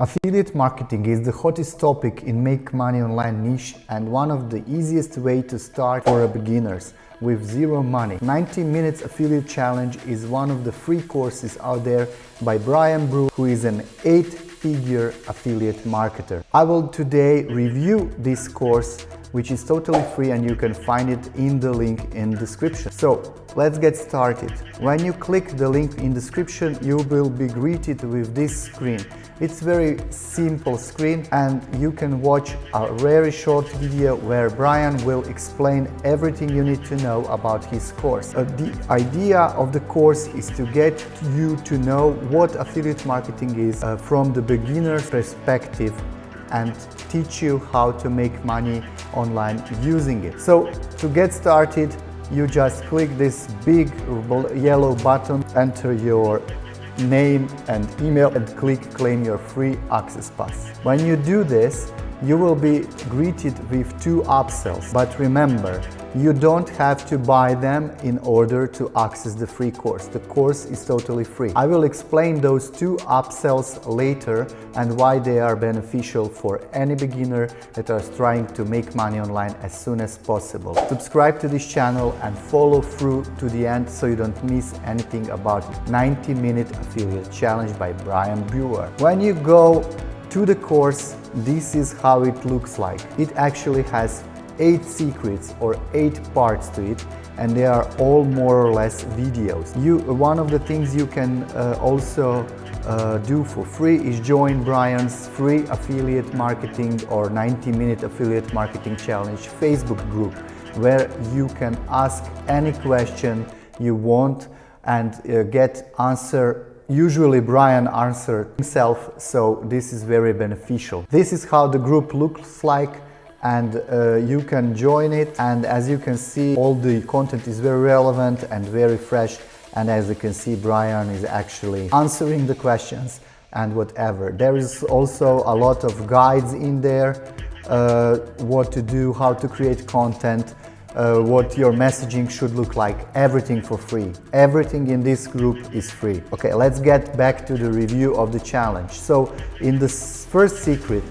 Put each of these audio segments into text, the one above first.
Affiliate marketing is the hottest topic in make money online niche and one of the easiest way to start for beginners with zero money. 90 minutes affiliate challenge is one of the free courses out there by Brian Brew, who is an 8-figure affiliate marketer. I will today review this course, which is totally free and you can find it in the link in description. So let's get started. When you click the link in description, you will be greeted with this screen. It's very simple screen and you can watch a very short video where Brian will explain everything you need to know about his course. The idea of the course is to get you to know what affiliate marketing is from the beginner's perspective and teach you how to make money online using it. So to get started, you just click this big yellow button, enter your name and email and click claim your free access pass. When you do this, you will be greeted with 2 upsells. But remember, you don't have to buy them in order to access the free course. The course is totally free. I will explain those 2 upsells later and why they are beneficial for any beginner that is trying to make money online as soon as possible. Subscribe to this channel and follow through to the end so you don't miss anything about it. 90-minute affiliate challenge by Brian Brewer. When you go to the course, this is how it looks like. It actually has 8 secrets or 8 parts to it, and they are all more or less videos. One of the things you can also do for free is join Brian's free affiliate marketing or 90-minute affiliate marketing challenge Facebook group, where you can ask any question you want and get answer. Usually Brian answered himself, so this is very beneficial. This is how the group looks like, and you can join it, and as you can see, all the content is very relevant and very fresh, and as you can see, Brian is actually answering the questions and whatever. There is also a lot of guides in there, what to do, how to create content, what your messaging should look like, everything for free. Everything in this group is free. Okay, let's get back to the review of the challenge. So in the first secret,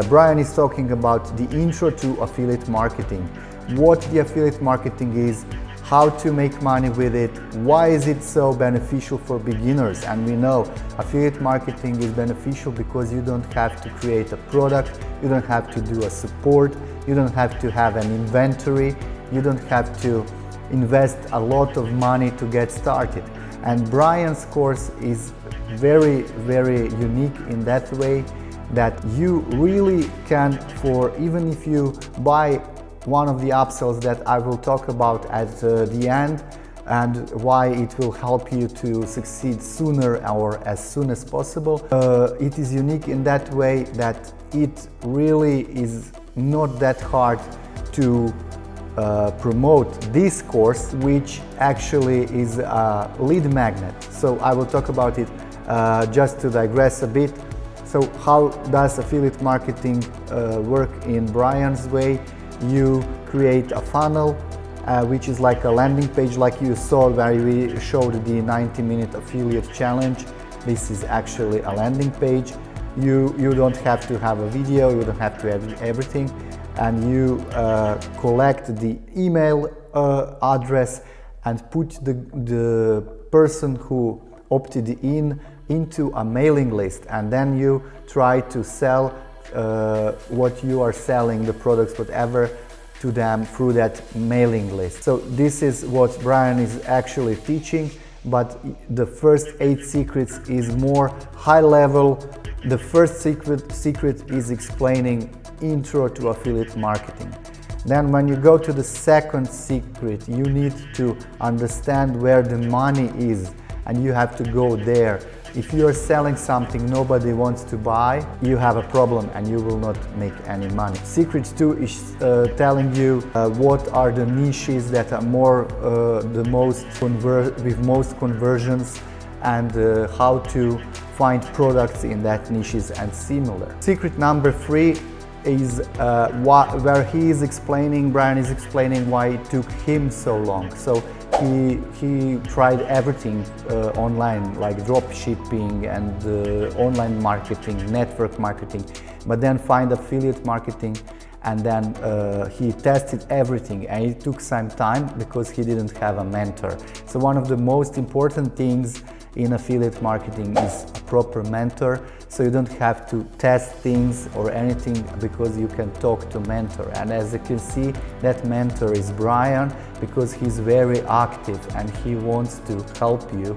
Brian is talking about the intro to affiliate marketing, what the affiliate marketing is, how to make money with it, why is it so beneficial for beginners. And we know affiliate marketing is beneficial because you don't have to create a product, you don't have to do a support, you don't have to have an inventory, you don't have to invest a lot of money to get started. And Brian's course is very, very unique in that way that you really can, even if you buy one of the upsells that I will talk about at the end and why it will help you to succeed sooner or as soon as possible. It is unique in that way that it really is not that hard to promote this course, which actually is a lead magnet. So I will talk about it just to digress a bit. So how does affiliate marketing work in Brian's way? You create a funnel, which is like a landing page, like you saw where we showed the 90-minute affiliate challenge. This is actually a landing page. You don't have to have a video, you don't have to have everything, and you collect the email address and put the person who opted into a mailing list, and then you try to sell what you are selling, the products, whatever, to them through that mailing list. So this is what Brian is actually teaching, but the first 8 secrets is more high level. The first secret is explaining intro to affiliate marketing. Then when you go to the second secret, you need to understand where the money is, and you have to go there. If you are selling something nobody wants to buy, you have a problem and you will not make any money. Secret 2 is telling you what are the niches that are with most conversions, and how to find products in that niches and similar. Secret number 3 is where Brian is explaining why it took him so long. So he tried everything online, like drop shipping and online marketing, network marketing, but then find affiliate marketing, and then he tested everything, and it took some time because he didn't have a mentor. So one of the most important things in affiliate marketing is a proper mentor, so you don't have to test things or anything because you can talk to mentor. And as you can see, that mentor is Brian, because he's very active and he wants to help you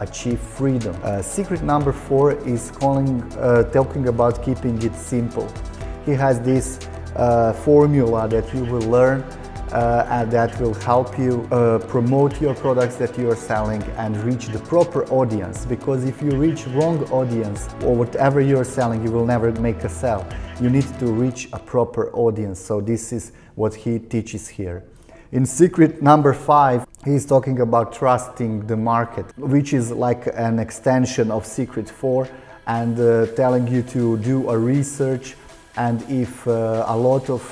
achieve freedom. Secret number 4 is talking about keeping it simple. He has this formula that you will learn and that will help you promote your products that you are selling and reach the proper audience, because if you reach wrong audience or whatever you are selling, you will never make a sale. You need to reach a proper audience. So this is what he teaches here. In secret number 5, he's talking about trusting the market, which is like an extension of secret 4, and telling you to do a research. And if a lot of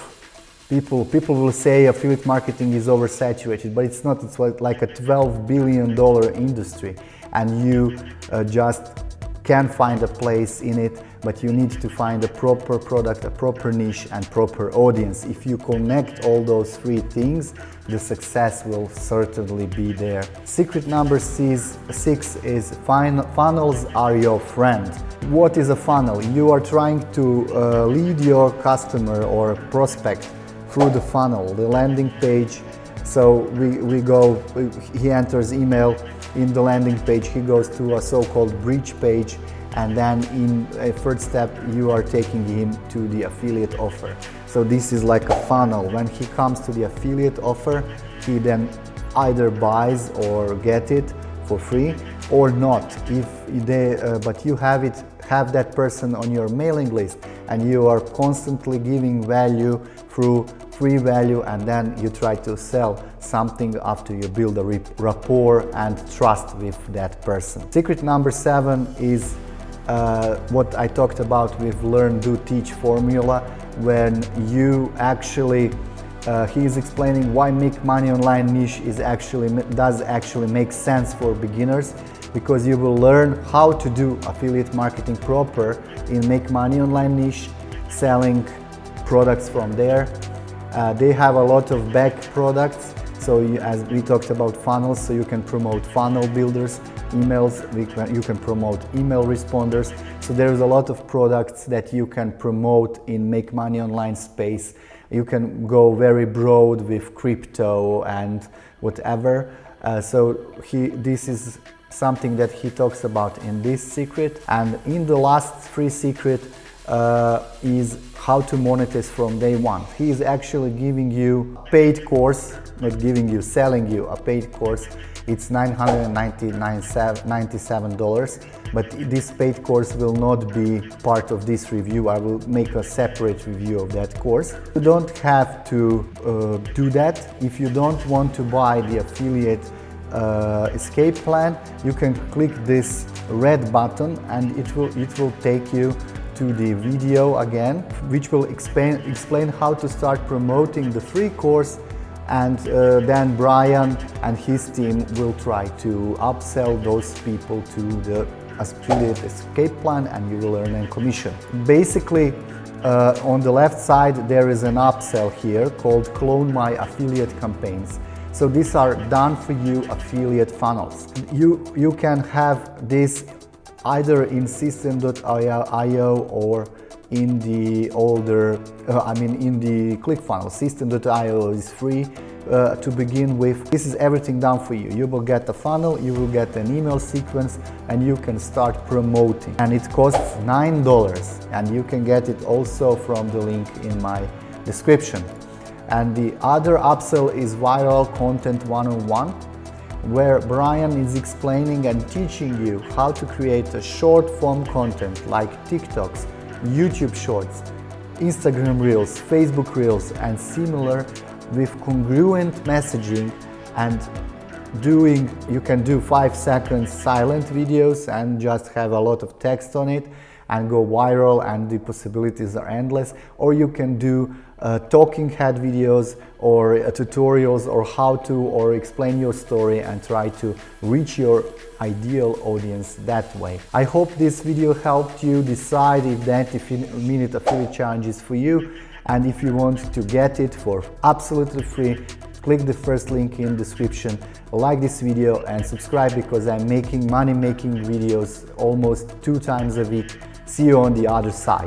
people will say affiliate marketing is oversaturated, but it's not. It's like a $12 billion industry, and you just can find a place in it, but you need to find a proper product, a proper niche, and proper audience. If you connect all those 3 things, the success will certainly be there. Secret number 6 is funnels are your friend. What is a funnel? You are trying to lead your customer or prospect through the funnel, the landing page. So he enters email in the landing page, he goes to a so-called bridge page, and then in a third step you are taking him to the affiliate offer. So this is like a funnel. When he comes to the affiliate offer, he then either buys or get it for free or not. But you have that person on your mailing list, and you are constantly giving value through free value, and then you try to sell something after you build a rapport and trust with that person. Secret number 7 is what I talked about with learn, do, teach formula, when you actually he is explaining why make money online niche does actually make sense for beginners, because you will learn how to do affiliate marketing proper in make money online niche, selling products from there. They have a lot of back products, so as we talked about funnels, so you can promote funnel builders, emails, you can promote email responders. So there's a lot of products that you can promote in make money online space. You can go very broad with crypto and whatever. This is something that he talks about in this secret. And in the last 3 secret is how to monetize from day one. He is actually giving you a paid course, selling you a paid course. It's $997, but this paid course will not be part of this review. I will make a separate review of that course. You don't have to do that. If you don't want to buy the affiliate escape plan, you can click this red button, and it will take you to the video again, which will explain how to start promoting the free course, and then Brian and his team will try to upsell those people to the affiliate escape plan, and you will earn a commission. Basically, on the left side there is an upsell here called Clone My Affiliate Campaigns. So these are done for you affiliate funnels. You can have this either in system.io or in the older, in the ClickFunnels. System.io is free to begin with. This is everything done for you. You will get a funnel, you will get an email sequence, and you can start promoting. And it costs $9, and you can get it also from the link in my description. And the other upsell is Viral Content 101, where Brian is explaining and teaching you how to create a short form content like TikToks, YouTube Shorts, Instagram Reels, Facebook Reels, and similar, with congruent messaging, and you can do 5 seconds silent videos and just have a lot of text on it, and go viral, and the possibilities are endless. Or you can do talking head videos or tutorials or how to, or explain your story and try to reach your ideal audience that way. I hope this video helped you decide if that 15-minute affiliate challenge is for you, and if you want to get it for absolutely free, click the first link in description, like this video and subscribe, because I'm making money making videos almost 2 times a week. See you on the other side.